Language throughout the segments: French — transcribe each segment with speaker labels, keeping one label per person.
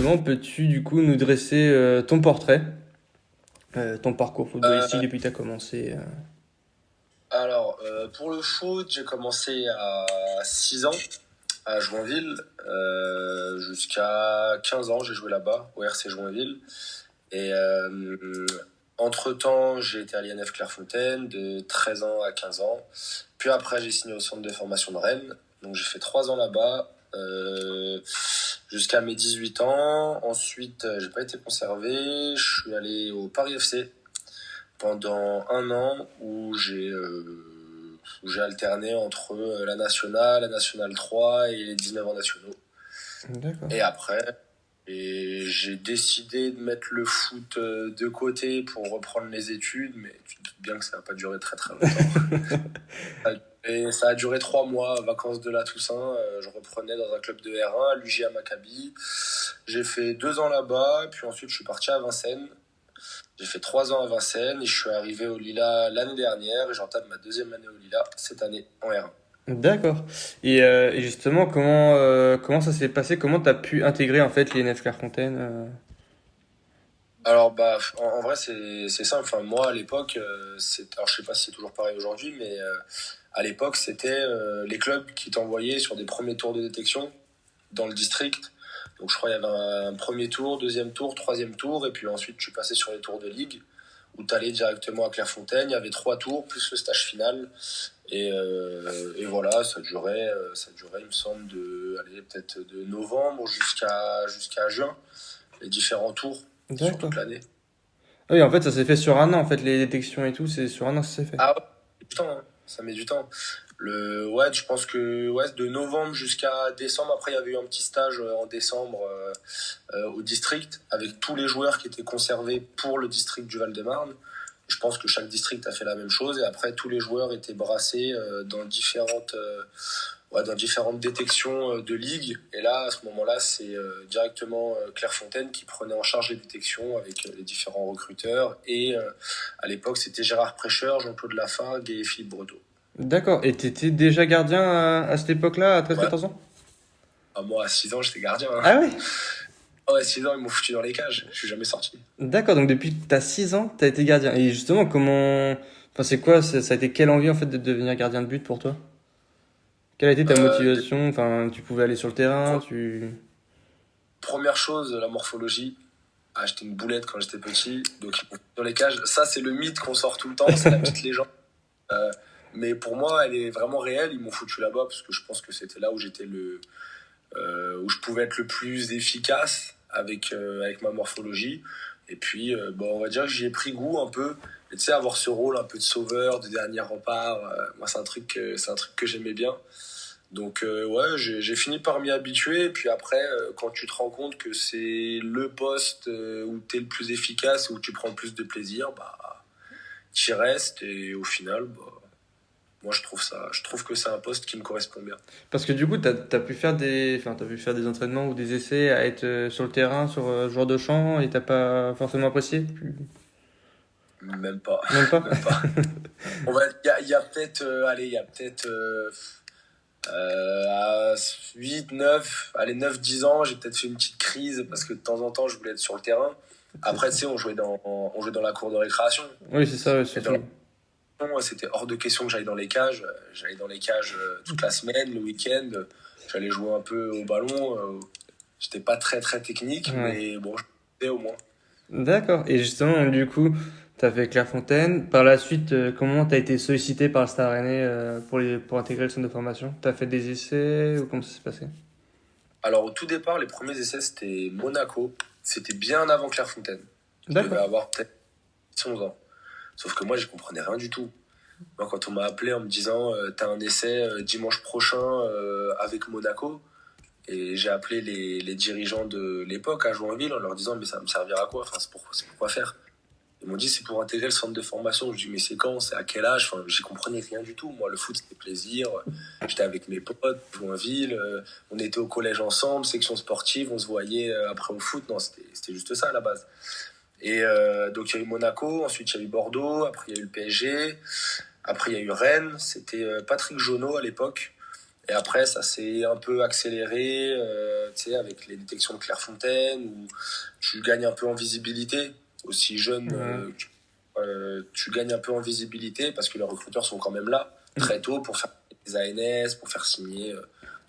Speaker 1: justement, peux-tu du coup nous dresser ton portrait, ton parcours footballistique
Speaker 2: Euh,
Speaker 1: depuis que tu as commencé
Speaker 2: pour le foot, j'ai commencé à 6 ans à Joinville. Jusqu'à 15 ans, j'ai joué là-bas, au RC Joinville. Et entre-temps, j'ai été à l'INF Clairefontaine de 13 ans à 15 ans. Puis après, j'ai signé au centre de formation de Rennes. Donc j'ai fait 3 ans là-bas. Jusqu'à mes 18 ans. Ensuite, j'ai pas été conservé. Je suis allé au Paris FC pendant un an où j'ai alterné entre la nationale 3 et les 19 ans nationaux.
Speaker 1: D'accord.
Speaker 2: Et après, j'ai décidé de mettre le foot de côté pour reprendre les études, mais tu te doutes bien que ça n'a pas duré très très longtemps. Et ça a duré 3 mois, vacances de la Toussaint. Je reprenais dans un club de R1, à l'UJA Maccabi. J'ai fait 2 ans là-bas, puis ensuite je suis parti à Vincennes. J'ai fait 3 ans à Vincennes et je suis arrivé au Lila l'année dernière et j'entame ma deuxième année au Lila cette année en R1.
Speaker 1: D'accord. Et justement, comment ça s'est passé? Comment tu as pu intégrer en fait l'INF Clairefontaine
Speaker 2: Alors bah en vrai c'est simple. Enfin moi à l'époque alors je sais pas si c'est toujours pareil aujourd'hui, mais à l'époque c'était les clubs qui t'envoyaient sur des premiers tours de détection dans le district. Donc je crois qu'il y avait un premier tour, deuxième tour, troisième tour et puis ensuite tu passais sur les tours de ligue où tu allais directement à Clairefontaine. Il y avait 3 tours plus le stage final. Et voilà, ça durait, il me semble, peut-être de novembre jusqu'à juin, les différents tours sur
Speaker 1: D'accord.
Speaker 2: toute l'année.
Speaker 1: Ah oui, en fait, ça s'est fait sur un an, en fait, les détections et tout, c'est sur un an que ça s'est fait.
Speaker 2: Ah ouais, ça met du temps, hein. Ça met du temps. Ouais, je pense que ouais, de novembre jusqu'à décembre, après il y avait eu un petit stage en décembre au district avec tous les joueurs qui étaient conservés pour le district du Val-de-Marne. Je pense que chaque district a fait la même chose et après tous les joueurs étaient brassés dans différentes détections de ligue. Et là, à ce moment-là, c'est directement Clairefontaine qui prenait en charge les détections avec les différents recruteurs. Et à l'époque, c'était Gérard Prêcheur, Jean-Claude Lafargue et Philippe Breteau.
Speaker 1: D'accord. Et t'étais déjà gardien à cette époque-là, à treize
Speaker 2: Ouais.
Speaker 1: quatorze ans?
Speaker 2: Ah, moi, à 6 ans, j'étais gardien, hein.
Speaker 1: Ah ouais?
Speaker 2: Ah ouais, 6 ans, ils m'ont foutu dans les cages. Je suis jamais sorti.
Speaker 1: D'accord, donc depuis que t'as 6 ans, t'as été gardien. Et justement, comment... Enfin, c'est quoi, ça a été quelle envie, en fait, de devenir gardien de but pour toi? Quelle a été ta
Speaker 2: De
Speaker 1: motivation? Enfin, tu pouvais aller sur le terrain, tu...
Speaker 2: Première chose, la morphologie. Ah, j'étais une boulette quand j'étais petit, donc ils m'ont foutu dans les cages. Ça, c'est le mythe qu'on sort tout le temps, c'est la petite légende. Euh, mais pour moi, elle est vraiment réelle. Ils m'ont foutu là-bas parce que je pense que c'était là où où je pouvais être le plus efficace avec ma morphologie. Et puis, bon, on va dire que j'y ai pris goût un peu. Et tu sais, avoir ce rôle un peu de sauveur, de dernier rempart, moi, c'est un truc que j'aimais bien. Donc, ouais, j'ai fini par m'y habituer. Et puis après, quand tu te rends compte que c'est le poste où tu es le plus efficace, où tu prends le plus de plaisir, bah, tu y restes. Et au final, bah, moi, je trouve que c'est un poste qui me correspond bien.
Speaker 1: Parce que du coup, t'as pu faire enfin, t'as pu faire des entraînements ou des essais à être sur le terrain, sur joueur de champ, et t'as pas forcément apprécié?
Speaker 2: Même pas,
Speaker 1: Même pas?
Speaker 2: même pas. Il y a peut-être, allez, il y a peut-être à 8 9 allez, 9 10 ans, j'ai peut-être fait une petite crise parce que de temps en temps, je voulais être sur le terrain.
Speaker 1: C'est
Speaker 2: Après,
Speaker 1: ça.
Speaker 2: tu sais, on jouait dans la cour de récréation.
Speaker 1: Oui, c'est ça, ouais,
Speaker 2: Et dans la
Speaker 1: surtout.
Speaker 2: récréation, c'était hors de question que j'aille dans les cages. J'allais dans les cages toute la semaine, le week-end. J'allais jouer un peu au ballon. J'étais pas très très technique,
Speaker 1: Ouais.
Speaker 2: mais bon, je faisais au moins.
Speaker 1: D'accord. Et justement, du coup, t'as fait Clairefontaine. Par la suite, comment t'as été sollicité par le Stade Rennais pour intégrer le centre de formation? T'as fait des essais ou comment ça s'est passé?
Speaker 2: Alors, au tout départ, les premiers essais, c'était Monaco. C'était bien avant Clairefontaine. Je devais
Speaker 1: D'accord.
Speaker 2: avoir peut-être 11 ans. Sauf que moi, j'y comprenais rien du tout. Moi, quand on m'a appelé en me disant t'as un essai dimanche prochain avec Monaco, et j'ai appelé les dirigeants de l'époque à Joinville en leur disant mais ça me servira à quoi? Enfin, c'est pour quoi faire? Ils m'ont dit c'est pour intégrer le centre de formation. Je dis mais c'est quand? C'est à quel âge? Enfin, j'y comprenais rien du tout. Moi, le foot, c'était plaisir. J'étais avec mes potes, Joinville. On était au collège ensemble, section sportive. On se voyait après au foot. Non, c'était juste ça à la base. Et donc, il y a eu Monaco. Ensuite, il y a eu Bordeaux. Après, il y a eu le PSG. Après, il y a eu Rennes. C'était Patrick Jonot à l'époque. Et après, ça s'est un peu accéléré, tu sais, avec les détections de Clairefontaine, où tu gagnes un peu en visibilité. Aussi jeune,
Speaker 1: Ouais.
Speaker 2: tu gagnes un peu en visibilité parce que les recruteurs sont quand même là très tôt pour faire des ANS, pour faire signer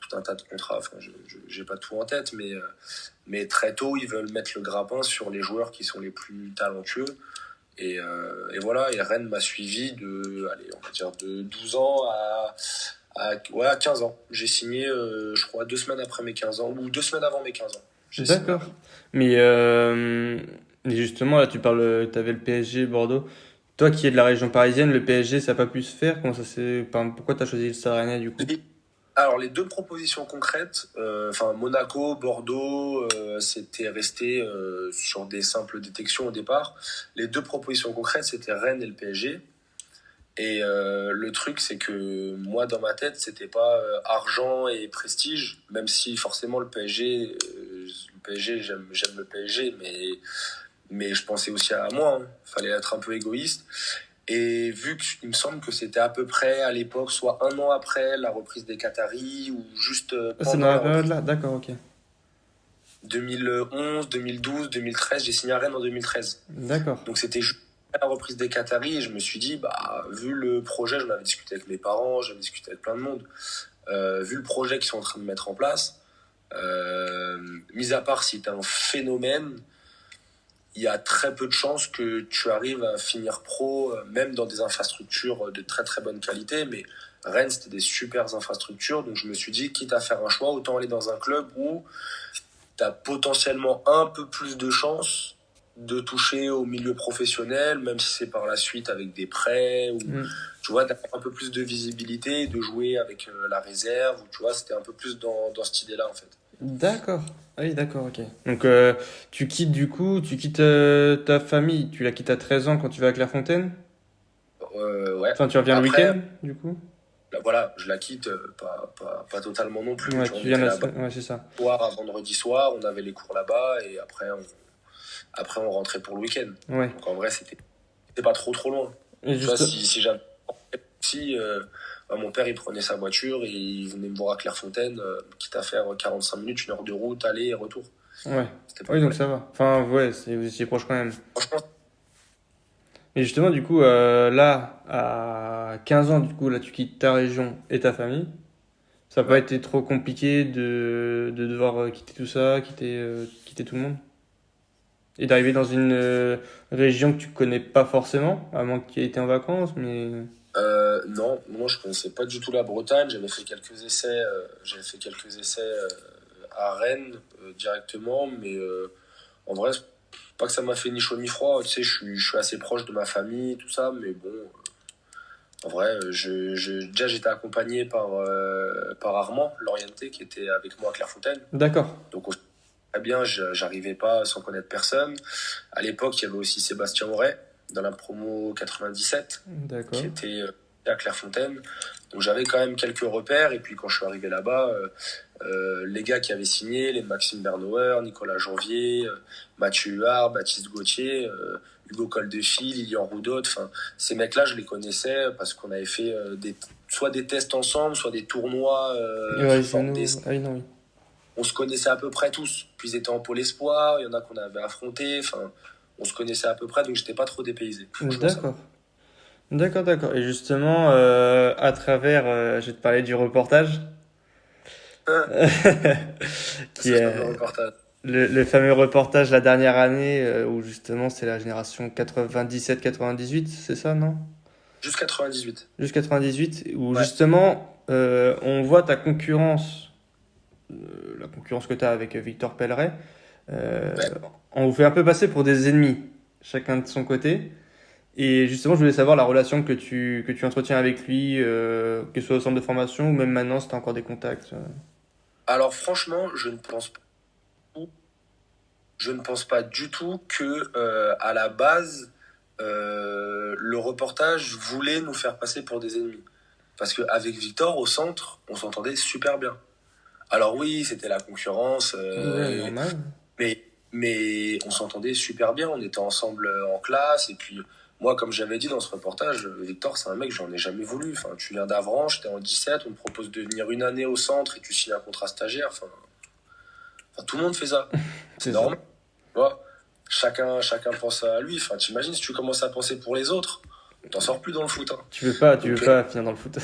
Speaker 2: tout un tas de contrats. Enfin, j'ai pas tout en tête, mais très tôt, ils veulent mettre le grappin sur les joueurs qui sont les plus talentueux. Et voilà, et Rennes m'a suivi allez, on va dire de 12 ans ouais, à 15 ans. J'ai signé, je crois, 2 semaines après mes 15 ans, ou 2 semaines avant mes 15 ans. J'ai signé à
Speaker 1: D'accord.
Speaker 2: Rennes.
Speaker 1: Mais justement, là, t'avais le PSG Bordeaux. Toi qui es de la région parisienne, le PSG, ça n'a pas pu se faire. Comment ça s'est, enfin, pourquoi t'as choisi le Stade Rennais du coup?
Speaker 2: Alors, les deux propositions concrètes, enfin Monaco, Bordeaux, c'était resté sur des simples détections au départ. Les deux propositions concrètes, c'était Rennes et le PSG. Et le truc, c'est que moi, dans ma tête, c'était pas argent et prestige, même si forcément le PSG, j'aime le PSG, mais je pensais aussi à moi. Hein. Fallait être un peu égoïste. Et vu qu'il me semble que c'était à peu près à l'époque, soit un an après la reprise des Qataris, ou juste
Speaker 1: Ah, c'est dans
Speaker 2: pendant
Speaker 1: la
Speaker 2: la
Speaker 1: période
Speaker 2: reprise
Speaker 1: là? D'accord, ok.
Speaker 2: 2011, 2012, 2013, j'ai signé à Rennes en 2013.
Speaker 1: D'accord.
Speaker 2: Donc c'était juste à la reprise des Qataris et je me suis dit, bah, vu le projet, j'en avais discuté avec mes parents, j'avais discuté avec plein de monde, vu le projet qu'ils sont en train de mettre en place, mis à part si t'es un phénomène, il y a très peu de chances que tu arrives à finir pro, même dans des infrastructures de très très bonne qualité. Mais Rennes, c'était des super infrastructures. Donc je me suis dit, quitte à faire un choix, autant aller dans un club où tu as potentiellement un peu plus de chances de toucher au milieu professionnel, même si c'est par la suite avec des prêts, ou
Speaker 1: Hmm.
Speaker 2: tu vois, d'avoir un peu plus de visibilité, de jouer avec la réserve, ou tu vois, c'était un peu plus dans cette idée-là en fait.
Speaker 1: D'accord. Ah oui, d'accord, ok. Donc, tu quittes du coup, tu quittes ta famille, tu la quittes à 13 ans quand tu vas à Clairefontaine?
Speaker 2: Ouais.
Speaker 1: Enfin, tu reviens le
Speaker 2: Après,
Speaker 1: week-end, du coup?
Speaker 2: là, voilà, je la quitte, pas totalement non plus.
Speaker 1: Ouais,
Speaker 2: On
Speaker 1: tu viens
Speaker 2: était
Speaker 1: la
Speaker 2: là-bas
Speaker 1: semaine, ouais, c'est ça.
Speaker 2: soir à vendredi soir, on avait les cours là-bas, et après on rentrait pour le week-end.
Speaker 1: Ouais.
Speaker 2: Donc en vrai, c'était pas trop trop loin.
Speaker 1: Et
Speaker 2: Tu vois,
Speaker 1: juste,
Speaker 2: si j'avais si bah, mon père il prenait sa voiture et il venait me voir à Clairefontaine, quitte à faire 45 minutes, 1 heure de route, aller et retour.
Speaker 1: ouais.
Speaker 2: C'était pas
Speaker 1: Oui,
Speaker 2: un
Speaker 1: donc
Speaker 2: problème.
Speaker 1: ça va. Enfin, ouais, vous étiez proche quand même.
Speaker 2: Franchement,
Speaker 1: Et justement, du coup, là, à 15 ans, du coup, là, tu quittes ta région et ta famille. Ça n'a pas
Speaker 2: ouais.
Speaker 1: été trop compliqué de devoir quitter tout ça, quitter tout le monde? Et d'arriver dans une région que tu connais pas forcément, à moins que tu aies été en vacances, mais...
Speaker 2: Non, moi je connaissais pas du tout la Bretagne. J'avais fait quelques essais à Rennes directement, mais en vrai, c'est pas que ça m'a fait ni chaud ni froid. Tu sais, je suis assez proche de ma famille, tout ça, mais bon, en vrai, déjà j'étais accompagné par Armand Lorienté qui était avec moi à Clairefontaine.
Speaker 1: D'accord.
Speaker 2: Donc très bien, j'arrivais pas sans connaître personne. À l'époque, il y avait aussi Sébastien Auret dans la promo 97 qui
Speaker 1: D'accord.
Speaker 2: était à Clairefontaine. Donc j'avais quand même quelques repères. Et puis quand je suis arrivé là-bas, les gars qui avaient signé, les Maxime Bernauer, Nicolas Janvier, Mathieu Huard, Baptiste Gauthier, Hugo Coldefil, Lilian Roudot, enfin ces mecs-là, je les connaissais parce qu'on avait fait soit des tests ensemble, soit des tournois
Speaker 1: Et ouais,
Speaker 2: sous forme
Speaker 1: Jeannot...
Speaker 2: d'essai.
Speaker 1: Ah oui, non, oui.
Speaker 2: On se connaissait à peu près tous. Puis ils étaient en pôle espoir, il y en a qu'on avait affronté, enfin on se connaissait à peu près, donc j'étais pas trop dépaysé. Franchement, ça va.
Speaker 1: D'accord. D'accord, d'accord. Et justement, à travers, je vais te parler du reportage, qui
Speaker 2: C'est le fameux
Speaker 1: est
Speaker 2: reportage.
Speaker 1: le fameux reportage la dernière année, où justement c'est la génération 97-98, c'est ça, non?
Speaker 2: Juste 98.
Speaker 1: Juste 98, où
Speaker 2: Ouais.
Speaker 1: justement on voit ta concurrence, la concurrence que tu as avec Victor Pelleret, euh,
Speaker 2: Ouais.
Speaker 1: on vous fait un peu passer pour des ennemis, chacun de son côté. Et justement, je voulais savoir la relation que tu entretiens avec lui, que ce soit au centre de formation ou même maintenant, si tu as encore des contacts.
Speaker 2: Alors franchement, je ne pense pas du tout que à la base le reportage voulait nous faire passer pour des ennemis. Parce qu'avec Victor au centre, on s'entendait super bien. Alors oui, c'était la concurrence,
Speaker 1: Ouais, normal.
Speaker 2: mais on s'entendait super bien. On était ensemble en classe et puis Moi, comme j'avais dit dans ce reportage, Victor, c'est un mec, j'en ai jamais voulu. Enfin, tu viens d'Avranches, t'es en 17, on te propose de venir une année au centre et tu signes un contrat stagiaire. Enfin, tout le monde fait ça. C'est
Speaker 1: C'est ça.
Speaker 2: normal. Tu vois, chacun pense à lui. Enfin, t'imagines si tu commences à penser pour les autres, t'en sors plus dans le foot, hein.
Speaker 1: Tu veux
Speaker 2: Donc,
Speaker 1: pas finir dans le foot.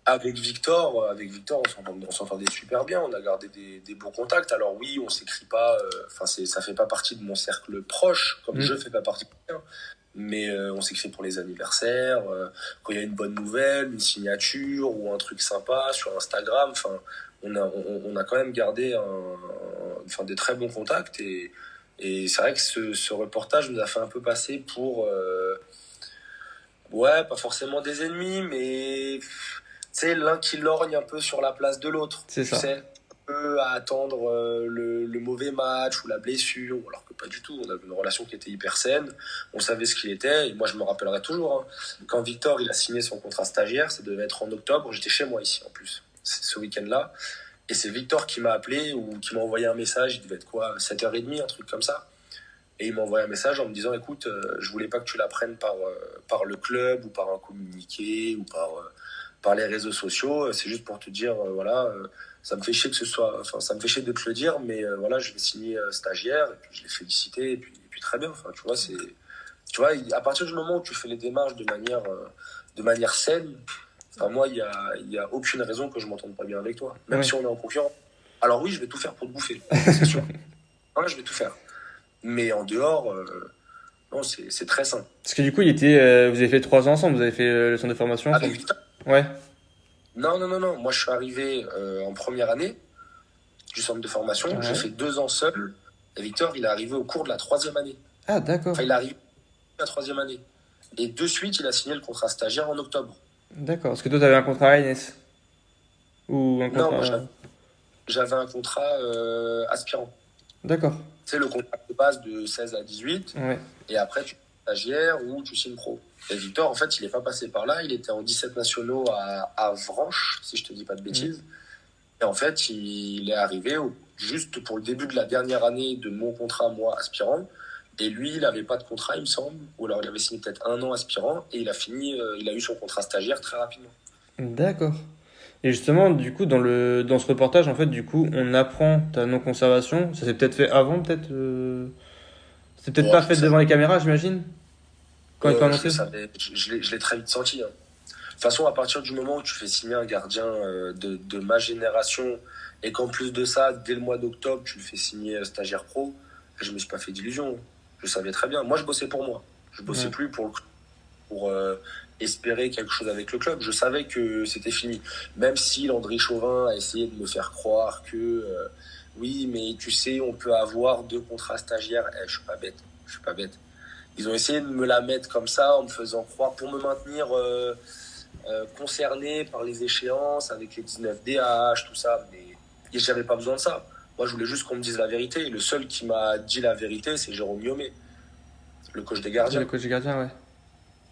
Speaker 2: avec Victor, on s'entendait super bien. On a gardé des bons contacts. Alors oui, on s'écrit pas. Enfin, ça fait pas partie de mon cercle proche, comme je
Speaker 1: Mm.
Speaker 2: fais pas partie de rien. Mais on s'écrit pour les anniversaires, quand il y a une bonne nouvelle, une signature ou un truc sympa sur Instagram. Enfin, on a quand même gardé enfin, des très bons contacts et c'est vrai que ce reportage nous a fait un peu passer pour ouais, pas forcément des ennemis, mais tu sais, l'un qui lorgne un peu sur la place de l'autre.
Speaker 1: C'est
Speaker 2: Tu
Speaker 1: ça.
Speaker 2: sais, un peu à attendre le mauvais match ou la blessure, alors que pas du tout. On avait une relation qui était hyper saine. On savait ce qu'il était. Et moi, je me rappellerai toujours, hein, quand Victor il a signé son contrat stagiaire, ça devait être en octobre. J'étais chez moi ici en plus, ce week-end-là. Et c'est Victor qui m'a appelé ou qui m'a envoyé un message. Il devait être quoi, 7h30, un truc comme ça. Et il m'a envoyé un message en me disant, écoute, je voulais pas que tu l'apprennes par le club ou par un communiqué ou par les réseaux sociaux. C'est juste pour te dire, voilà, ça me fait chier que ce soit, enfin, ça me fait chier de te le dire, mais voilà, je vais signer stagiaire et puis je l'ai félicité et puis très bien. Enfin, tu vois, à partir du moment où tu fais les démarches de manière saine, enfin, moi, il y a aucune raison que je m'entende pas bien avec toi, même
Speaker 1: Ouais.
Speaker 2: si on est en concurrent. Alors oui, je vais tout faire pour te bouffer, c'est sûr. Ouais, je vais tout faire. Mais en dehors, non, c'est très simple.
Speaker 1: Parce que du coup, vous avez fait 3 ans ensemble, vous avez fait le centre de formation
Speaker 2: Avec
Speaker 1: ensemble.
Speaker 2: Victor?
Speaker 1: Ouais.
Speaker 2: Non, non, non, non. Moi, je suis arrivé en première année du centre de formation. J'ai
Speaker 1: Ouais.
Speaker 2: fait 2 ans seul. Et Victor, il est arrivé au cours de la troisième année.
Speaker 1: Ah, d'accord.
Speaker 2: Enfin, il est arrivé à la troisième année. Et de suite, il a signé le contrat stagiaire en octobre.
Speaker 1: D'accord. Parce que toi, t'avais un contrat à ANS. Ou un
Speaker 2: Non, moi,
Speaker 1: contrat.
Speaker 2: j'avais un contrat aspirant.
Speaker 1: D'accord.
Speaker 2: C'est le contrat de base de 16 à 18.
Speaker 1: Ouais.
Speaker 2: Et après, tu es stagiaire ou tu signes pro. Et Victor, en fait, il n'est pas passé par là. Il était en 17 nationaux à Vranches, si je te dis pas de
Speaker 1: Mm.
Speaker 2: bêtises. Et en fait, il est arrivé juste pour le début de la dernière année de mon contrat, moi, aspirant. Et lui, il n'avait pas de contrat, il me semble. Ou alors, il avait signé peut-être 1 an aspirant. Et il a eu son contrat stagiaire très rapidement.
Speaker 1: D'accord. Et justement, du coup, dans ce reportage, en fait, du coup, on apprend ta non-conservation. Ça s'est peut-être fait avant, peut-être. C'est peut-être
Speaker 2: Bon,
Speaker 1: pas
Speaker 2: je le
Speaker 1: fait devant
Speaker 2: savais.
Speaker 1: les caméras, j'imagine, quand ils t'ont
Speaker 2: Je le
Speaker 1: annoncé.
Speaker 2: savais. Je l'ai très vite senti, hein. De toute façon, à partir du moment où tu fais signer un gardien de ma génération et qu'en plus de ça, dès le mois d'octobre, tu le fais signer stagiaire pro, je me suis pas fait d'illusions. Je savais très bien. Moi, je bossais pour moi. Je bossais
Speaker 1: Ouais.
Speaker 2: plus pour espérer quelque chose avec le club. Je savais que c'était fini. Même si Landry Chauvin a essayé de me faire croire que oui, mais tu sais, on peut avoir 2 contrats stagiaires. Je suis pas bête. Je suis pas bête. Ils ont essayé de me la mettre comme ça en me faisant croire pour me maintenir concerné par les échéances avec les 19 DH, tout ça. Mais j'avais pas besoin de ça. Moi, je voulais juste qu'on me dise la vérité. Et le seul qui m'a dit la vérité, c'est Jérôme Yomé, le coach des
Speaker 1: Le
Speaker 2: gardiens,
Speaker 1: coach gardien, ouais.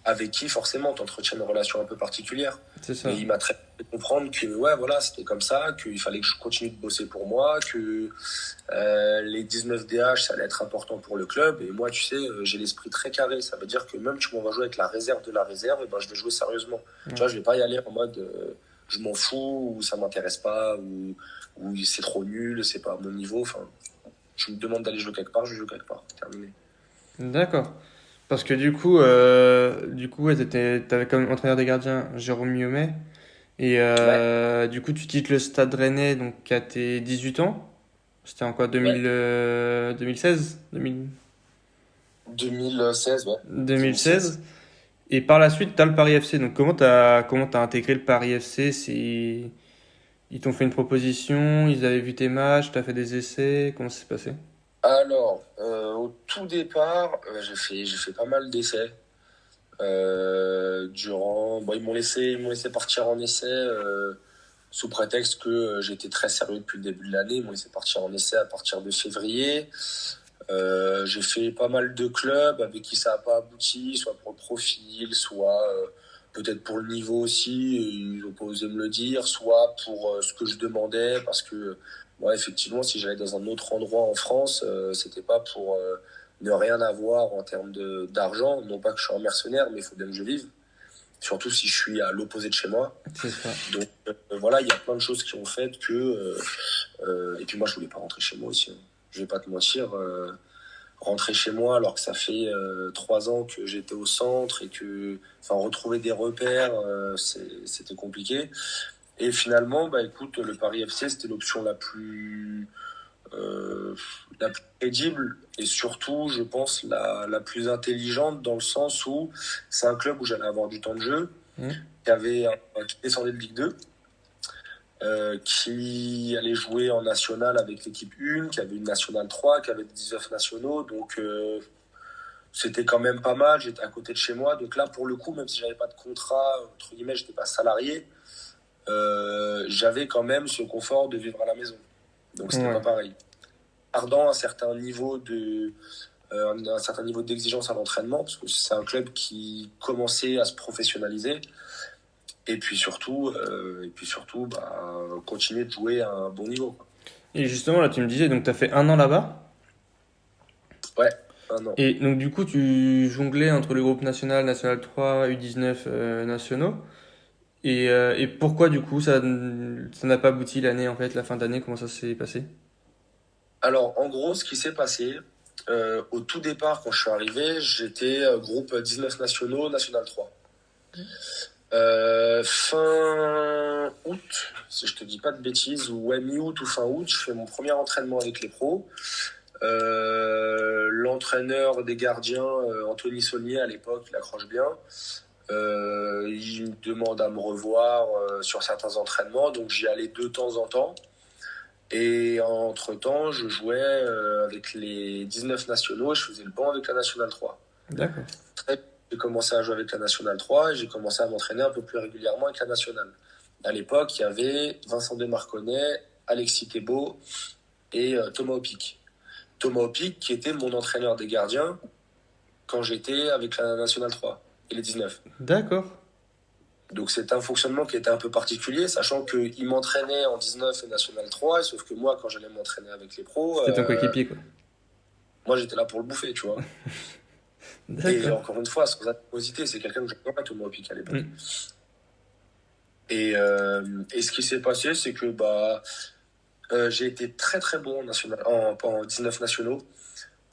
Speaker 2: avec qui forcément tu entretiens une relation un peu particulière.
Speaker 1: C'est ça.
Speaker 2: Et il m'a très fait comprendre que ouais, voilà, c'était comme ça, qu'il fallait que je continue de bosser pour moi, que les 19 DH, ça allait être important pour le club. Et moi, tu sais, j'ai l'esprit très carré. Ça veut dire que même tu m'en vas jouer avec la réserve de la réserve, et ben, je vais jouer sérieusement. Tu
Speaker 1: Ouais.
Speaker 2: vois, je vais pas y aller en mode je m'en fous, ou ça m'intéresse pas, ou c'est trop nul, c'est pas à mon niveau. Enfin, je me demande d'aller jouer quelque part, je joue quelque part. Terminé.
Speaker 1: D'accord. Parce que du coup, ouais, t'avais comme entraîneur des gardiens Jérôme Miomet. Et
Speaker 2: Ouais,
Speaker 1: du coup, tu quittes le Stade Rennais donc à tes 18 ans. C'était en quoi,
Speaker 2: ouais.
Speaker 1: 2016? 2000
Speaker 2: 2016, ouais. 2016.
Speaker 1: 2016. Et par la suite, t'as le Paris FC. Donc comment t'as intégré le Paris FC? Ils t'ont fait une proposition, ils avaient vu tes matchs, t'as fait des essais, comment ça s'est passé?
Speaker 2: Alors, au tout départ, j'ai fait pas mal d'essais. Bon, ils m'ont laissé partir en essai sous prétexte que j'étais très sérieux depuis le début de l'année. Ils m'ont laissé partir en essai à partir de février. J'ai fait pas mal de clubs avec qui ça n'a pas abouti, soit pour le profil, soit peut-être pour le niveau aussi, ils ont pas osé me le dire, soit pour ce que je demandais, parce que moi, effectivement, si j'allais dans un autre endroit en France, c'était pas ne rien avoir en termes d'argent. Non pas que je suis un mercenaire, mais il faut bien que je vive. Surtout si je suis à l'opposé de chez moi.
Speaker 1: C'est ça.
Speaker 2: Donc voilà, il y a plein de choses qui ont fait que... et puis moi, je voulais pas rentrer chez moi aussi. Hein. Je vais pas te mentir. Rentrer chez moi alors que ça fait 3 ans que j'étais au centre et que... Enfin, retrouver des repères, c'était compliqué. Et finalement, bah écoute, le Paris FC, c'était l'option la plus crédible et surtout, je pense, la plus intelligente dans le sens où c'est un club où j'allais avoir du temps de jeu, qui descendait de Ligue 2, qui allait jouer en national avec l'équipe 1, qui avait une nationale 3, qui avait 19 nationaux, donc c'était quand même pas mal, j'étais à côté de chez moi, donc là, pour le coup, même si j'avais pas de contrat, entre guillemets, j'étais pas salarié, j'avais quand même ce confort de vivre à la maison. Donc c'était pas pareil. Ardent un certain niveau d'exigence à l'entraînement, parce que c'est un club qui commençait à se professionnaliser. Et puis surtout, continuer de jouer à un bon niveau. Quoi.
Speaker 1: Et justement, là, tu me disais, donc tu as fait 1 an là-bas.
Speaker 2: Ouais, 1 an.
Speaker 1: Et donc, du coup, tu jonglais entre le groupe national, national 3, U19 nationaux. Et pourquoi, du coup, ça n'a pas abouti l'année, en fait, la fin d'année, comment ça s'est passé?
Speaker 2: Alors, en gros, ce qui s'est passé, au tout départ, quand je suis arrivé, j'étais groupe 19 nationaux, national 3. Fin août, si je te dis pas de bêtises, ou mi-août ou fin août, je fais mon premier entraînement avec les pros. L'entraîneur des gardiens, Anthony Saulnier, à l'époque, il accroche bien. Il me demande à me revoir sur certains entraînements, donc j'y allais de temps en temps. Et entre-temps, je jouais avec les 19 nationaux et je faisais le banc avec la Nationale 3.
Speaker 1: D'accord.
Speaker 2: J'ai commencé à jouer avec la Nationale 3 et j'ai commencé à m'entraîner un peu plus régulièrement avec la Nationale. À l'époque, il y avait Vincent Desmarconnet, Alexis Thébault et Thomas Opic. Thomas Opic qui était mon entraîneur des gardiens quand j'étais avec la Nationale 3 et les 19.
Speaker 1: D'accord.
Speaker 2: Donc c'était un fonctionnement qui était un peu particulier, sachant qu'il m'entraînait en 19 et National 3, sauf que moi, quand j'allais m'entraîner avec les pros,
Speaker 1: C'était ton coéquipier, quoi.
Speaker 2: moi j'étais là pour le bouffer, tu vois. Et
Speaker 1: D'accord.
Speaker 2: encore une fois, sans animosité, c'est quelqu'un que j'adorais, Thomas Opic à l'époque. Et ce qui s'est passé, c'est que j'ai été très très bon en 19 nationaux.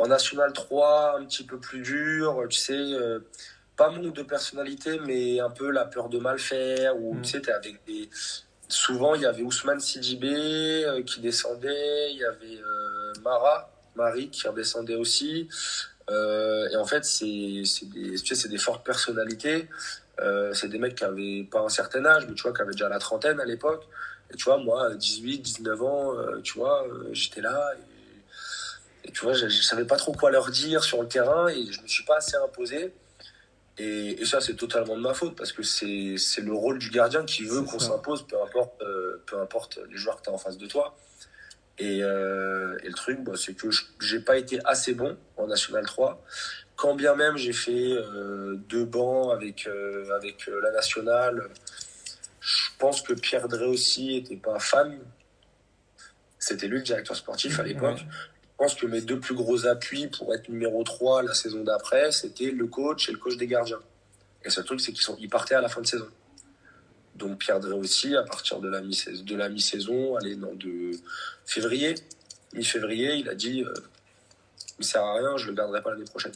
Speaker 2: En National 3, un petit peu plus dur, tu sais, pas manque de personnalité, mais un peu la peur de mal faire, ou tu sais, t'es avec des... Souvent, il y avait Ousmane Sidibé qui descendait, il y avait Marie qui redescendait aussi. Et en fait, tu sais, c'est des fortes personnalités. C'est des mecs qui avaient pas un certain âge, mais tu vois, qui avaient déjà la trentaine à l'époque. Et tu vois, moi, 18, 19 ans, tu vois, j'étais là. Et tu vois, je savais pas trop quoi leur dire sur le terrain et je me suis pas assez imposé. Et ça, c'est totalement de ma faute parce que c'est le rôle du gardien qui veut qu'on s'impose, peu importe les joueurs que tu as en face de toi. Et le truc, c'est que j'ai pas été assez bon en National 3. Quand bien même j'ai fait 2 bancs avec la Nationale, je pense que Pierre Drey aussi était pas fan. C'était lui le directeur sportif à l'époque. Ouais. Je pense que mes 2 plus gros appuis pour être numéro 3 la saison d'après, c'était le coach et le coach des gardiens. Et ce truc, c'est qu'ils partaient à la fin de saison. Donc Pierre Drey aussi, à partir de la mi-saison, de février, mi-février, il a dit il sert à rien, je le garderai pas l'année prochaine.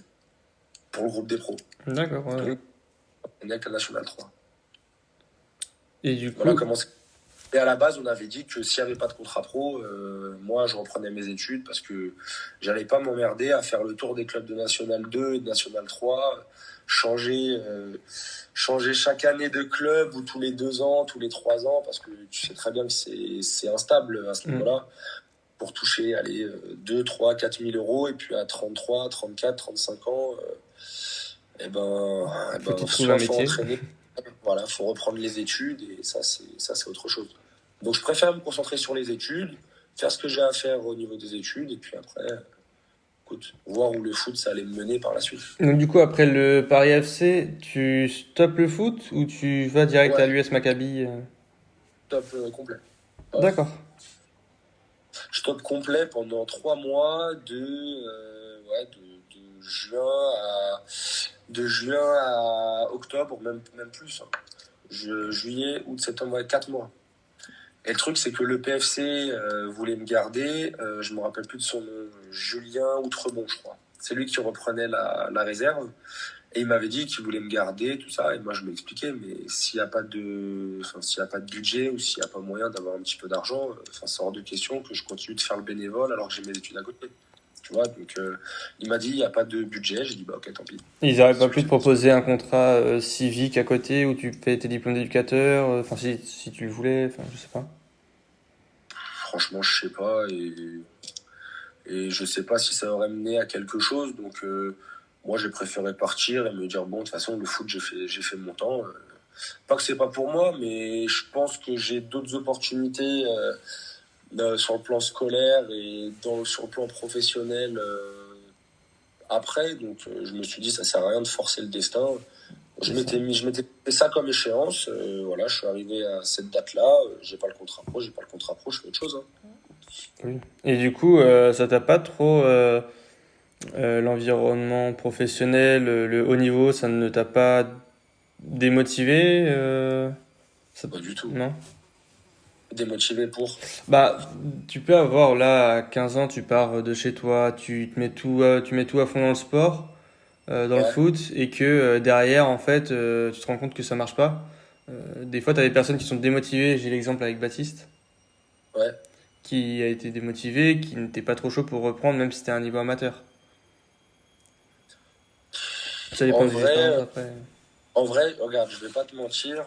Speaker 2: Pour le groupe des pros.
Speaker 1: D'accord, ouais.
Speaker 2: Donc, on est avec la Nationale 3.
Speaker 1: Et du coup...
Speaker 2: Voilà comment c'est. Et à la base, on avait dit que s'il n'y avait pas de contrat pro, moi, je reprenais mes études parce que j'allais pas m'emmerder à faire le tour des clubs de National 2 et de National 3, changer chaque année de club ou tous les 2 ans, tous les 3 ans, parce que tu sais très bien que c'est instable à ce niveau-là, pour toucher 2, 3, 4 000 euros, et puis à 33, 34, 35 ans,
Speaker 1: soit faut
Speaker 2: entraîner. Voilà, faut reprendre les études et ça c'est autre chose. Donc je préfère me concentrer sur les études, faire ce que j'ai à faire au niveau des études et puis après, écoute, voir où le foot ça allait me mener par la suite.
Speaker 1: Donc du coup après le Paris FC, tu stoppes le foot ou tu vas direct à l'US Maccabi
Speaker 2: Stop complet.
Speaker 1: Ouais. D'accord.
Speaker 2: Je stoppe complet pendant 3 mois de de juin à octobre, même plus. Hein. Juillet, août, septembre, ouais, 4 mois. Et le truc, c'est que le PFC voulait me garder. Je me rappelle plus de son nom. Julien Outrebon, je crois. C'est lui qui reprenait la réserve. Et il m'avait dit qu'il voulait me garder, tout ça. Et moi, je lui ai expliqué, mais s'il n'y a pas s'il y a pas de budget ou s'il n'y a pas moyen d'avoir un petit peu d'argent, c'est hors de question que je continue de faire le bénévole alors que j'ai mes études à côté. Tu vois, donc il m'a dit, il n'y a pas de budget. J'ai dit, bah ok, tant pis.
Speaker 1: Ils auraient pas pu te proposer un contrat civique à côté où tu fais tes diplômes d'éducateur, enfin si tu le voulais, enfin je sais pas.
Speaker 2: Franchement, je sais pas. Et je sais pas si ça aurait mené à quelque chose. Donc moi, j'ai préféré partir et me dire, bon, de toute façon, le foot, j'ai fait mon temps. Pas que c'est pas pour moi, mais je pense que j'ai d'autres opportunités sur le plan scolaire et sur le plan professionnel après. Donc je me suis dit, ça sert à rien de forcer le destin. Je m'étais fait ça comme échéance. Voilà, je suis arrivé à cette date-là. J'ai pas le contrat pro, je fais autre chose. Hein.
Speaker 1: Oui. Et du coup, ça t'a pas trop l'environnement professionnel, le haut niveau, ça ne t'a pas démotivé
Speaker 2: Pas du tout.
Speaker 1: Non?
Speaker 2: Démotivé pour.
Speaker 1: Bah, tu peux avoir là, à 15 ans, tu pars de chez toi, tu mets tout à fond dans le sport, dans le
Speaker 2: Ouais,
Speaker 1: foot, et que derrière, en fait, tu te rends compte que ça marche pas. Des fois, tu as des personnes qui sont démotivées. J'ai l'exemple avec Baptiste,
Speaker 2: ouais.
Speaker 1: qui a été démotivé, qui n'était pas trop chaud pour reprendre, même si c'était un niveau amateur. Ça dépend
Speaker 2: En
Speaker 1: des expériences
Speaker 2: vrai,
Speaker 1: après.
Speaker 2: En vrai, regarde, je vais pas te mentir.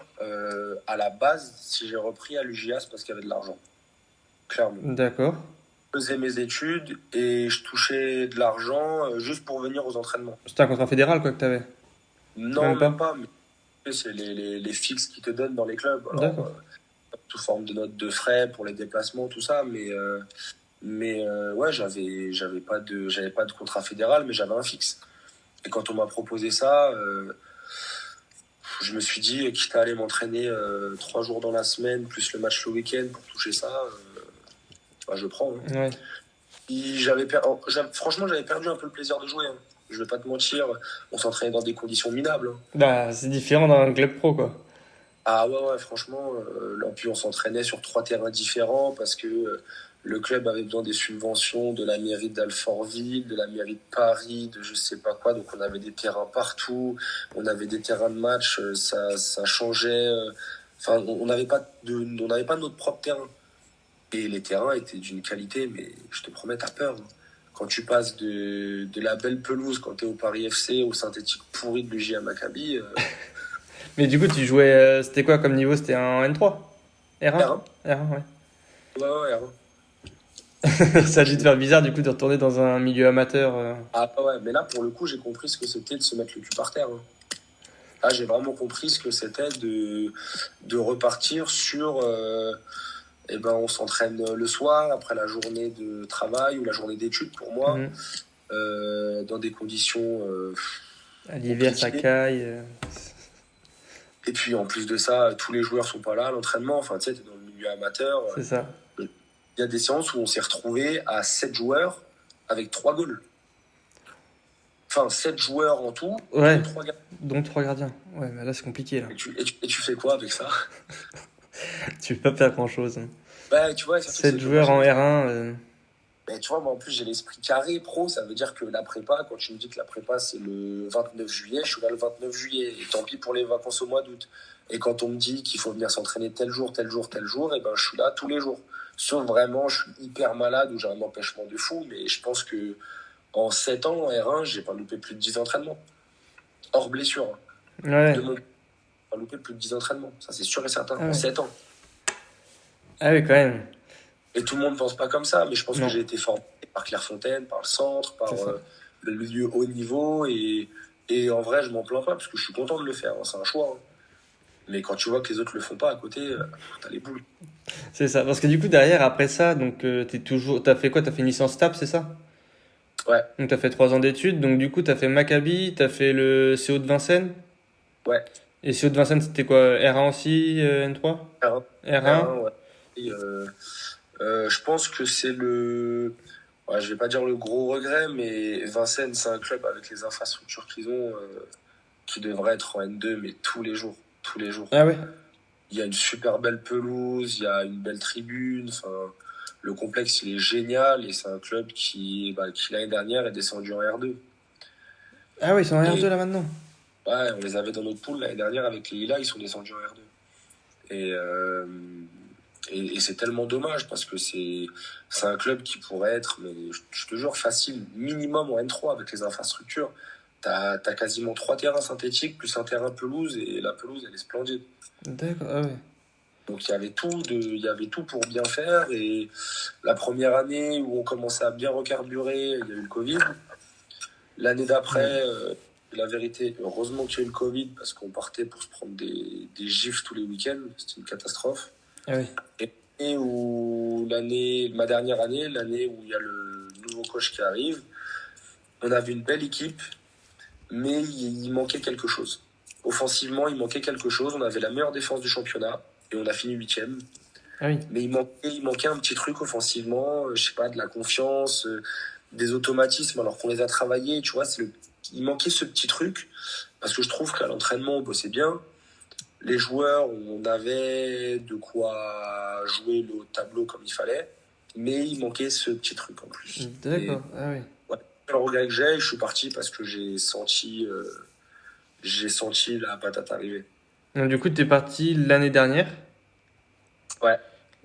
Speaker 2: À la base, si j'ai repris à l'UJA, c'est parce qu'il y avait de l'argent. Clairement.
Speaker 1: D'accord.
Speaker 2: Je faisais mes études et je touchais de l'argent juste pour venir aux entraînements.
Speaker 1: C'était un contrat fédéral, quoi, que t'avais.
Speaker 2: Non,
Speaker 1: Même
Speaker 2: même
Speaker 1: pas.
Speaker 2: pas, mais c'est les fixes qui te donnent dans les clubs. Alors,
Speaker 1: D'accord.
Speaker 2: sous forme de notes de frais pour les déplacements, tout ça. Mais ouais, j'avais pas de contrat fédéral, mais j'avais un fixe. Et quand on m'a proposé ça, je me suis dit, quitte à aller m'entraîner 3 jours dans la semaine, plus le match le week-end pour toucher ça, bah, je prends. Hein.
Speaker 1: Ouais.
Speaker 2: Franchement, j'avais perdu un peu le plaisir de jouer. Hein. Je vais pas te mentir, on s'entraînait dans des conditions minables. Hein.
Speaker 1: Bah, c'est différent d'un club pro, quoi.
Speaker 2: Ah ouais, franchement, là, puis on s'entraînait sur 3 terrains différents parce que le club avait besoin des subventions de la mairie d'Alfortville, de la mairie de Paris, de je sais pas quoi. Donc on avait des terrains partout, on avait des terrains de match, ça changeait. Enfin, on n'avait pas notre propre terrain. Et les terrains étaient d'une qualité, mais je te promets, t'as peur. Hein. Quand tu passes de la belle pelouse, quand t'es au Paris FC, au synthétique pourri de l'UJA Maccabi,
Speaker 1: Mais du coup, tu jouais. C'était quoi comme niveau? C'était un N3? R1?
Speaker 2: terrain.
Speaker 1: R1, ouais.
Speaker 2: Ouais.
Speaker 1: Ça a dû te faire bizarre, du coup, de retourner dans un milieu amateur.
Speaker 2: Ah ouais, mais là, pour le coup, j'ai compris ce que c'était de se mettre le cul par terre. Hein. Là, j'ai vraiment compris ce que c'était de repartir sur... eh ben, on s'entraîne le soir, après la journée de travail ou la journée d'études pour moi,
Speaker 1: Mhm.
Speaker 2: dans des conditions
Speaker 1: À l'hiver, ça
Speaker 2: compliquées.
Speaker 1: caille.
Speaker 2: Et puis, en plus de ça, tous les joueurs sont pas là à l'entraînement. Enfin, tu sais, t'es dans le milieu amateur.
Speaker 1: C'est ça.
Speaker 2: Il y a des séances où on s'est retrouvé à 7 joueurs avec 3 goals. Enfin, 7 joueurs en tout,
Speaker 1: Ouais,
Speaker 2: dont 3 gars.
Speaker 1: donc 3 gardiens. Ouais, mais là, c'est compliqué, là.
Speaker 2: Et tu fais quoi avec ça?
Speaker 1: Tu peux pas faire grand-chose.
Speaker 2: Bah, tu vois, surtout,
Speaker 1: 7
Speaker 2: c'est que moi,
Speaker 1: joueurs en R1.
Speaker 2: mais tu vois, moi, en plus, j'ai l'esprit carré pro. Ça veut dire que la prépa, quand tu me dis que la prépa, c'est le 29 juillet, je suis là le 29 juillet. Et tant pis pour les vacances au mois d'août. Et quand on me dit qu'il faut venir s'entraîner tel jour, et ben, je suis là tous les jours. Sauf vraiment, je suis hyper malade ou j'ai un empêchement de fou. Mais je pense que en 7 ans, en R1, j'ai pas loupé plus de 10 entraînements. Hors blessure. Hein.
Speaker 1: Ouais.
Speaker 2: De mon pas loupé plus de 10 entraînements. Ça, c'est sûr et certain.
Speaker 1: Ah
Speaker 2: En
Speaker 1: ouais.
Speaker 2: 7 ans.
Speaker 1: Ah oui, quand même.
Speaker 2: Et tout le monde ne pense pas comme ça, mais je pense que
Speaker 1: Non,
Speaker 2: j'ai été formé par Clairefontaine, par le centre, par
Speaker 1: c'est ça.
Speaker 2: le milieu haut niveau. Et en vrai, je m'en plains pas parce que je suis content de le faire. Hein, c'est un choix. Hein. Mais quand tu vois que les autres le font pas à côté, t'as les boules.
Speaker 1: C'est ça. Parce que du coup, derrière, après ça, donc, t'as fait quoi? T'as fait une licence TAP, c'est ça?
Speaker 2: Ouais,
Speaker 1: Donc, t'as fait 3 ans d'études. Donc, du coup, t'as fait Maccabi, t'as fait le CO de Vincennes.
Speaker 2: ouais.
Speaker 1: Et CO de Vincennes, c'était quoi? R1 aussi, N3?
Speaker 2: R1,
Speaker 1: R1?
Speaker 2: R1, ouais. Et, je pense que c'est le Ouais, je vais pas dire le gros regret, mais Vincennes, c'est un club avec les infrastructures qu'ils ont qui devrait être en N2, mais tous les jours. Tous les jours.
Speaker 1: Ah ouais.
Speaker 2: Il y a une super belle pelouse, il y a une belle tribune. Enfin, le complexe, il est génial et c'est un club qui l'année dernière est descendu en R2.
Speaker 1: Ah ouais, ils sont en R2
Speaker 2: Et
Speaker 1: là maintenant.
Speaker 2: ouais, on les avait dans notre poule l'année dernière avec les Lilas, ils sont descendus en R2. Et, euh, et c'est tellement dommage parce que c'est un club qui pourrait être, mais je te jure, facile, minimum en N3 avec les infrastructures. T'as quasiment 3 terrains synthétiques plus un terrain pelouse et la pelouse, elle est splendide.
Speaker 1: D'accord, ah ouais.
Speaker 2: Donc il y avait tout pour bien faire. Et la première année où on commençait à bien recarburer, il y a eu le Covid. L'année
Speaker 1: Ouais.
Speaker 2: d'après, la vérité, heureusement qu'il y a eu le Covid parce qu'on partait pour se prendre des gifs tous les week-ends. C'était une catastrophe.
Speaker 1: Ah ouais.
Speaker 2: Et ma dernière année, l'année où il y a le nouveau coach qui arrive, on avait une belle équipe, mais il manquait quelque chose. Offensivement, il manquait quelque chose. On avait la meilleure défense du championnat et on a fini huitième.
Speaker 1: Ah oui.
Speaker 2: Mais il manquait un petit truc offensivement, je sais pas, de la confiance, des automatismes, alors qu'on les a travaillés, tu vois, il manquait ce petit truc, parce que je trouve qu'à l'entraînement, on bossait bien. Les joueurs, on avait de quoi jouer le tableau comme il fallait, mais il manquait ce petit truc en plus. Et
Speaker 1: D'accord, ah oui.
Speaker 2: ouais, le regret que je suis parti parce que j'ai senti la patate arriver.
Speaker 1: Donc, du coup, t'es parti l'année dernière.
Speaker 2: Ouais.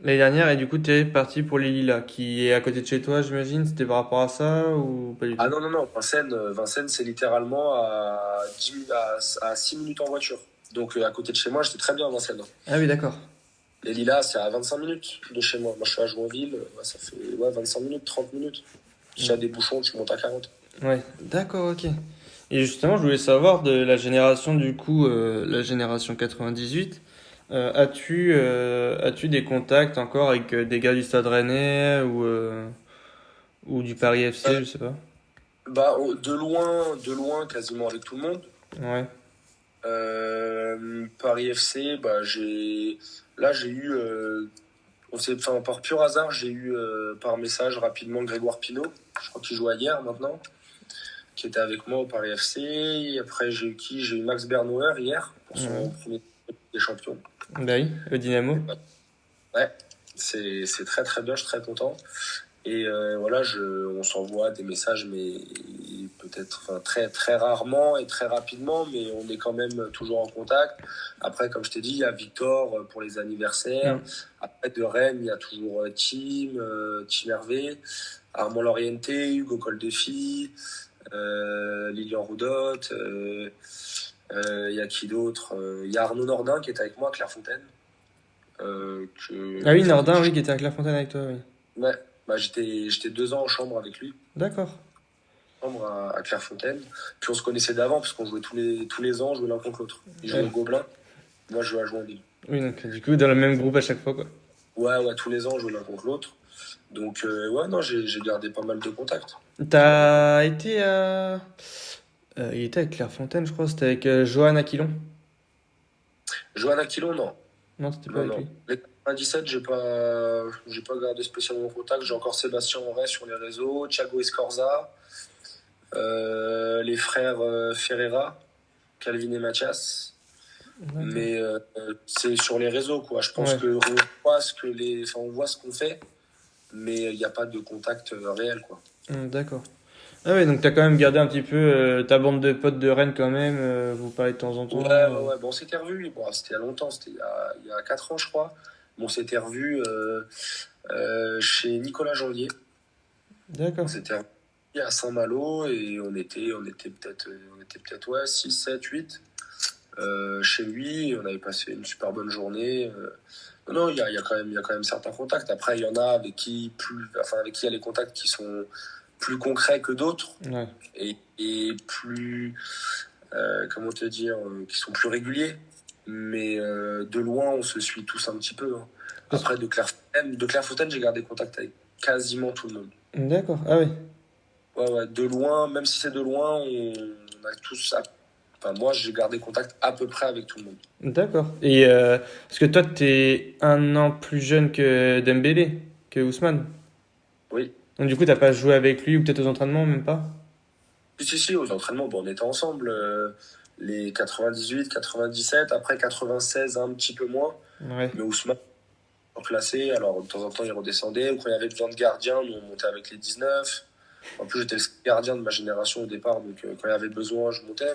Speaker 1: L'année dernière, et du coup, t'es parti pour les Lilas, qui est à côté de chez toi, j'imagine. C'était par rapport à ça ou pas du
Speaker 2: Ah
Speaker 1: tout?
Speaker 2: non, non, non, Vincennes, c'est littéralement à 6 minutes en voiture. Donc à côté de chez moi, j'étais très bien à Vincennes.
Speaker 1: Ah oui, d'accord.
Speaker 2: Les Lilas, c'est à 25 minutes de chez moi. Moi, je suis à Joinville, ouais, ça fait 25 minutes, 30 minutes. S'il y a des bouchons, tu montes à 40.
Speaker 1: Ouais, d'accord, ok. Et justement, je voulais savoir de la génération, du coup, la génération 98, as-tu des contacts encore avec des gars du Stade Rennais ou du Paris FC,
Speaker 2: Euh,
Speaker 1: je sais pas?
Speaker 2: de loin, quasiment avec tout le monde.
Speaker 1: Ouais.
Speaker 2: Paris FC, là, j'ai eu, enfin, par pur hasard, j'ai eu par message rapidement Grégoire Pinault. Je crois qu'il joue hier maintenant, qui était avec moi au Paris FC. Et après, j'ai eu qui? J'ai eu Max Bernauer hier pour
Speaker 1: Ouais.
Speaker 2: son premier des champions.
Speaker 1: Bah oui, le Dynamo.
Speaker 2: Ouais, c'est très très bien, je suis très content. Et voilà, on s'envoie des messages, mais peut-être, enfin, très très rarement et très rapidement, mais on est quand même toujours en contact. Après, comme je t'ai dit, il y a Victor pour les anniversaires.
Speaker 1: Mm.
Speaker 2: Après, de Rennes, il y a toujours Tim Hervé, Armand Lorienté, Hugo Coldefi, Lilian Roudotte. Il y a qui d'autre? Il y a Arnaud Nordin qui est avec moi à Clairefontaine.
Speaker 1: Ah oui,
Speaker 2: Je faisais
Speaker 1: Nordin,
Speaker 2: du
Speaker 1: oui, qui était à Clairefontaine avec toi, oui.
Speaker 2: Ouais, j'étais 2 ans en chambre avec lui,
Speaker 1: D'accord.
Speaker 2: chambre à Clairefontaine. Puis on se connaissait d'avant, parce qu'on jouait tous les ans, on jouait l'un contre l'autre. Il jouait
Speaker 1: Ouais.
Speaker 2: au Gobelin, moi je jouais à Joinville.
Speaker 1: Oui, donc du coup, dans le même groupe à chaque fois, quoi.
Speaker 2: Ouais, ouais, tous les ans, on jouait l'un contre l'autre. Donc, ouais, non, j'ai gardé pas mal de contacts. J'ai gardé pas-
Speaker 1: T'as été à... il était avec Clairefontaine, je crois, c'était avec Johan Aquilon.
Speaker 2: Johanna Quilon, non.
Speaker 1: Non, c'était pas
Speaker 2: Non,
Speaker 1: avec
Speaker 2: non.
Speaker 1: lui.
Speaker 2: Les 97, j'ai pas gardé spécialement contact. J'ai encore Sébastien Aurès sur les réseaux, Thiago Escorza, les frères Ferreira, Calvin et Mathias.
Speaker 1: D'accord.
Speaker 2: Mais c'est sur les réseaux, quoi. Je pense
Speaker 1: Ouais.
Speaker 2: que on voit ce qu'on fait, mais il n'y a pas de contact réel, quoi.
Speaker 1: D'accord. Ah ouais, donc t'as quand même gardé un petit peu ta bande de potes de Rennes quand même, vous parlez de temps en
Speaker 2: Ouais,
Speaker 1: temps.
Speaker 2: ouais, ouais. Bon, on s'était revus. Bon, c'était il y a longtemps, c'était il y a 4 ans, je crois. Bon, on s'était revus chez Nicolas Janvier. On
Speaker 1: D'accord.
Speaker 2: s'était revus à Saint-Malo et on était peut-être ouais, 6 7 8 chez lui. On avait passé une super bonne journée. Non, il y a quand même certains contacts. Après, il y en a avec qui il y a les contacts qui sont plus concrets que d'autres
Speaker 1: Ouais.
Speaker 2: et plus, comment te dire, qui sont plus réguliers. Mais de loin, on se suit tous un petit peu, hein.
Speaker 1: Parce-
Speaker 2: Après, de Clairefontaine, j'ai gardé contact avec quasiment tout le monde.
Speaker 1: D'accord. Ah oui.
Speaker 2: Ouais, ouais, de loin, même si c'est de loin, on a tous. Enfin, moi, j'ai gardé contact à peu près avec tout le monde.
Speaker 1: D'accord. Et parce que toi, t'es un an plus jeune que Dembélé, que Ousmane.
Speaker 2: Oui.
Speaker 1: Donc du coup, t'as pas joué avec lui ou peut-être aux entraînements, même pas?
Speaker 2: Si, aux entraînements, bon, on était ensemble, les 98, 97, après 96, un petit peu moins.
Speaker 1: Ouais.
Speaker 2: Mais Ousmane, classé, alors de temps en temps, il redescendait. Ou quand il y avait besoin de gardien, nous, on montait avec les 19. En plus, j'étais le gardien de ma génération au départ, donc quand il y avait besoin, je montais.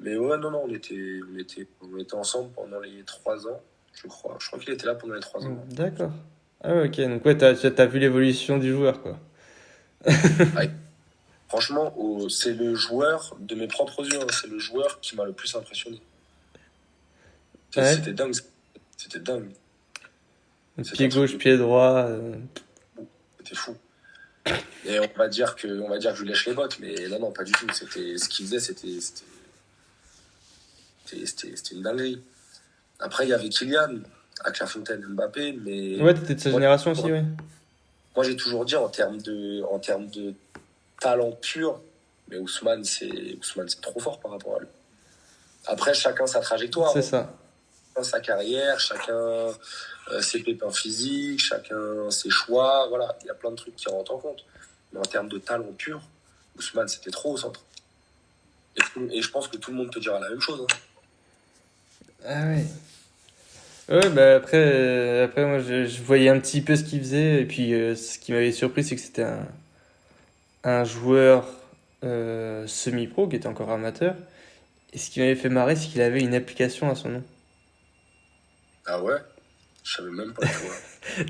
Speaker 2: Mais ouais, non, non, on était ensemble pendant les 3 ans, je crois. Je crois qu'il était là pendant les 3 ans.
Speaker 1: D'accord. Ah ouais, ok, donc ouais, t'as vu l'évolution du joueur, quoi.
Speaker 2: Ah, franchement, c'est le joueur de mes propres yeux, hein, c'est le joueur qui m'a le plus impressionné.
Speaker 1: Ouais.
Speaker 2: C'était dingue. C'était dingue. C'était
Speaker 1: Pied
Speaker 2: un truc
Speaker 1: gauche,
Speaker 2: de
Speaker 1: pied droit.
Speaker 2: C'était fou. Et on va dire que je lui lèche les bottes, mais non, non, pas du tout. Ce qu'il faisait, c'était une dinguerie. Après, il y avait Kylian, à Clairefontaine, Mbappé, mais
Speaker 1: Ouais, t'étais de sa
Speaker 2: moi,
Speaker 1: génération aussi, ouais.
Speaker 2: moi j'ai toujours dit en termes de talent pur, mais Ousmane, c'est trop fort par rapport à lui. Après, chacun sa trajectoire,
Speaker 1: C'est
Speaker 2: hein.
Speaker 1: ça.
Speaker 2: Chacun sa carrière, chacun ses pépins physiques, chacun ses choix. Voilà, il y a plein de trucs qui rentrent en compte. Mais en termes de talent pur, Ousmane, c'était trop au centre. Et je pense que tout le monde te dira la même chose, hein.
Speaker 1: Ah ouais. Ouais, bah après moi je voyais un petit peu ce qu'il faisait et puis ce qui m'avait surpris c'est que c'était un joueur semi-pro qui était encore amateur et ce qui m'avait fait marrer c'est qu'il avait une application à son nom.
Speaker 2: Ah ouais? Je savais même pas, tu vois.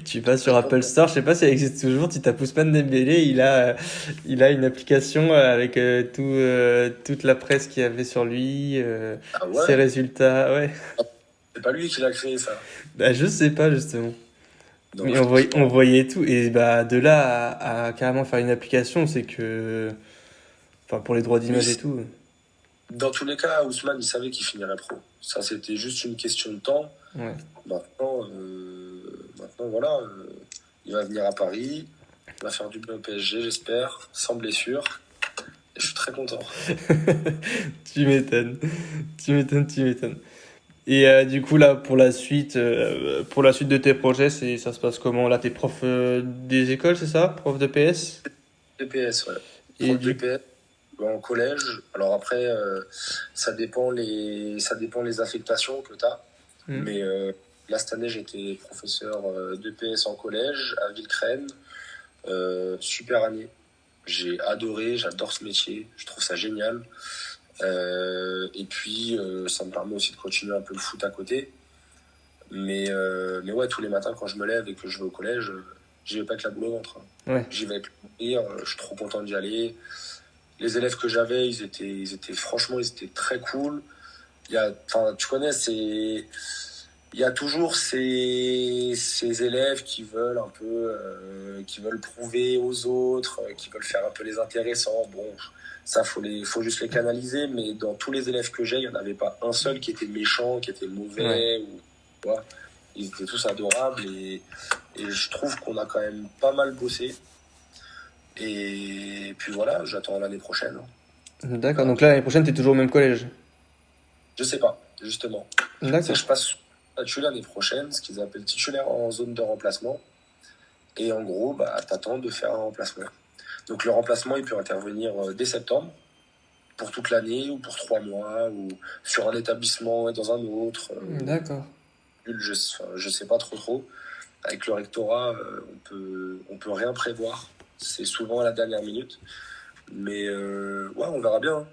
Speaker 1: Tu vas sur
Speaker 2: Franchement,
Speaker 1: Apple Store, je sais pas si elle existe toujours, tu tapes Ousmane Dembélé, il a une application avec toute la presse qu'il y avait sur lui,
Speaker 2: ah
Speaker 1: ses
Speaker 2: ouais?
Speaker 1: résultats, ouais.
Speaker 2: C'est pas lui qui l'a créé, ça.
Speaker 1: Bah je sais pas justement.
Speaker 2: Non,
Speaker 1: Mais
Speaker 2: je pense
Speaker 1: on
Speaker 2: pas.
Speaker 1: voyait tout et bah de là à carrément faire une application, c'est que enfin pour les droits
Speaker 2: Mais
Speaker 1: d'image et tout.
Speaker 2: dans tous les cas, Ousmane, il savait qu'il finirait pro. Ça, c'était juste une question de temps.
Speaker 1: Ouais.
Speaker 2: Maintenant, voilà, il va venir à Paris, il va faire du bien au PSG, j'espère, sans blessure. Et je suis très content.
Speaker 1: Tu m'étonnes. Tu m'étonnes, tu m'étonnes. Et du coup là pour la suite de tes projets, ça se passe comment? Là t'es prof des écoles, c'est ça? Prof de PS?
Speaker 2: DPS, ouais.
Speaker 1: Et
Speaker 2: Prof de
Speaker 1: du
Speaker 2: DPS en collège. Alors après, ça dépend les affectations que tu as.
Speaker 1: Hmm.
Speaker 2: Mais là, cette année, j'étais professeur d'EPS en collège à Villecrène. Super année. J'ai adoré, j'adore ce métier. Je trouve ça génial. Et puis, ça me permet aussi de continuer un peu le foot à côté. Mais ouais, tous les matins, quand je me lève et que je vais au collège, j'y vais pas avec la boule au ventre, hein.
Speaker 1: Ouais.
Speaker 2: J'y vais avec le rire, je suis trop content d'y aller. Les élèves que j'avais, franchement, ils étaient très cool. Enfin, tu connais, il y a toujours ces élèves qui veulent un peu, qui veulent prouver aux autres, qui veulent faire un peu les intéressants. Bon, ça, faut juste les canaliser, mais dans tous les élèves que j'ai, il n'y en avait pas un seul qui était méchant, qui était
Speaker 1: Ouais.
Speaker 2: mauvais, ou, tu vois. Ils étaient tous adorables et je trouve qu'on a quand même pas mal bossé. Et puis voilà, j'attends l'année prochaine, hein. On
Speaker 1: D'accord.
Speaker 2: verra
Speaker 1: Donc
Speaker 2: bien.
Speaker 1: là l'année prochaine t'es toujours au même collège.
Speaker 2: Je sais pas, justement. C'est que
Speaker 1: D'accord.
Speaker 2: je passe titulaire l'année prochaine, ce qu'ils appellent titulaire en zone de remplacement. Et en gros, bah, t'attends de faire un remplacement. Donc le remplacement, il peut intervenir dès septembre, pour toute l'année, ou pour 3 mois, ou sur un établissement et dans un autre.
Speaker 1: D'accord.
Speaker 2: Je sais pas trop. Avec le rectorat, on peut rien prévoir. C'est souvent à la dernière minute. Mais ouais, on verra bien, hein.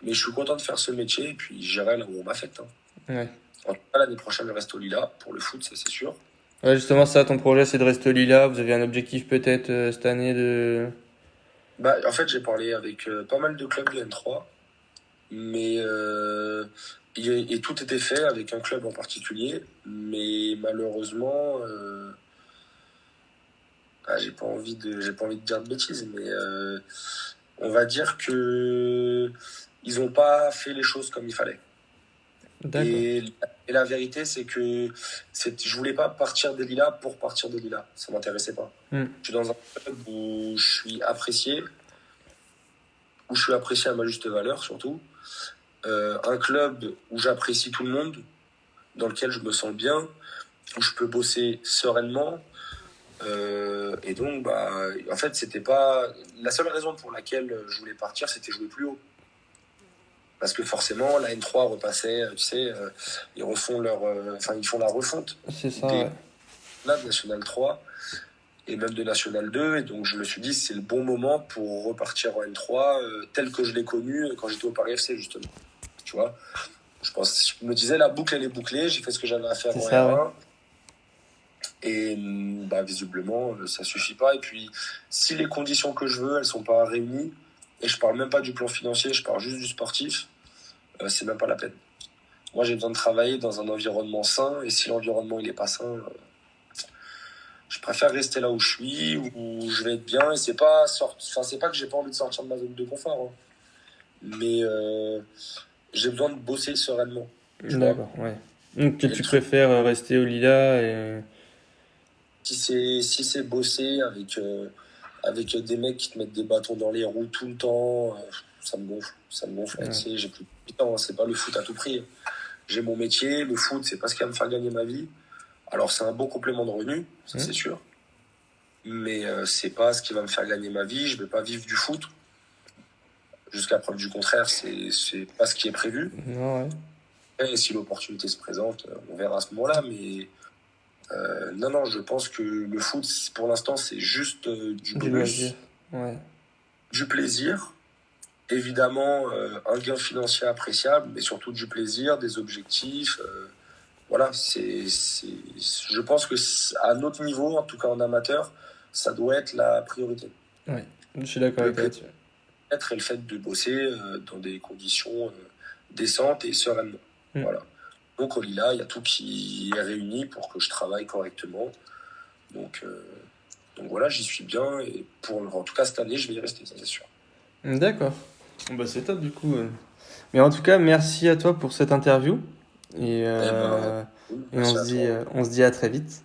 Speaker 2: Mais je suis content de faire ce métier et puis j'irai là où on m'affecte, hein.
Speaker 1: Ouais.
Speaker 2: En tout cas, l'année prochaine, je reste au Lila pour le foot, ça c'est sûr.
Speaker 1: Ouais, justement ça, ton projet c'est de rester au Lila. Vous avez un objectif peut-être cette année de.
Speaker 2: Bah, en fait, j'ai parlé avec pas mal de clubs de N3, mais et tout était fait avec un club en particulier, mais malheureusement, j'ai pas envie de dire de bêtises, mais on va dire que ils ont pas fait les choses comme il fallait.
Speaker 1: D'accord.
Speaker 2: Et la vérité, c'est que je voulais pas partir des Lilas pour partir des Lilas. Ça m'intéressait pas.
Speaker 1: Hmm.
Speaker 2: Je suis dans un club où je suis apprécié à ma juste valeur, surtout. Un club où j'apprécie tout le monde, dans lequel je me sens bien, où je peux bosser sereinement. Et donc, en fait, c'était pas. La seule raison pour laquelle je voulais partir, c'était jouer plus haut. Parce que forcément, la N3 repassait, tu sais, ils refont ils font la refonte
Speaker 1: C'est ça,
Speaker 2: des
Speaker 1: ouais.
Speaker 2: là, de National 3 et même de National 2. Et donc, je me suis dit, c'est le bon moment pour repartir en N3 tel que je l'ai connu quand j'étais au Paris FC, justement. Tu vois, je me disais, la boucle, elle est bouclée. J'ai fait ce que j'avais à faire
Speaker 1: C'est
Speaker 2: en
Speaker 1: ça, ouais.
Speaker 2: R1. Et visiblement, ça suffit pas. Et puis, si les conditions que je veux, elles sont pas réunies, et je parle même pas du plan financier, je parle juste du sportif, c'est même pas la peine. Moi, j'ai besoin de travailler dans un environnement sain, et si l'environnement il est pas sain, je préfère rester là où je suis, où je vais être bien. Et c'est pas que j'ai pas envie de sortir de ma zone de confort, hein. Mais j'ai besoin de bosser sereinement, tu vois.
Speaker 1: D'accord, ouais. Donc que
Speaker 2: Et le
Speaker 1: tu
Speaker 2: truc,
Speaker 1: préfères rester au Lila et...
Speaker 2: si c'est bosser avec des mecs qui te mettent des bâtons dans les roues tout le temps, ça me gonfle. Ça me gonfle.
Speaker 1: Ouais.
Speaker 2: Tu sais, j'ai plus de temps, hein, c'est pas le foot à tout prix. J'ai mon métier, le foot, c'est pas ce qui va me faire gagner ma vie. Alors, c'est un bon complément de revenu, ça c'est sûr. Mais c'est pas ce qui va me faire gagner ma vie. Je vais pas vivre du foot. Jusqu'à preuve du contraire, c'est pas ce qui est prévu.
Speaker 1: Non, ouais.
Speaker 2: Et si l'opportunité se présente, on verra à ce moment-là. Mais non, je pense que le foot, pour l'instant, c'est juste du
Speaker 1: Du loisir.
Speaker 2: bonus,
Speaker 1: Ouais.
Speaker 2: du plaisir. Évidemment, un gain financier appréciable, mais surtout du plaisir, des objectifs. Voilà, je pense que à notre niveau, en tout cas en amateur, ça doit être la priorité.
Speaker 1: Ouais. Je suis d'accord
Speaker 2: Le
Speaker 1: avec toi là-dessus.
Speaker 2: plaisir et le fait de bosser dans des conditions décentes et sereinement. Voilà. Donc au Lila, il y a tout qui est réuni pour que je travaille correctement. Donc voilà, j'y suis bien et en tout cas cette année, je vais y rester, ça c'est sûr.
Speaker 1: D'accord. Bon, bah c'est top du coup. Mais en tout cas, merci à toi pour cette interview. Et,
Speaker 2: Eh ben,
Speaker 1: et
Speaker 2: merci à toi.
Speaker 1: on se dit à très vite.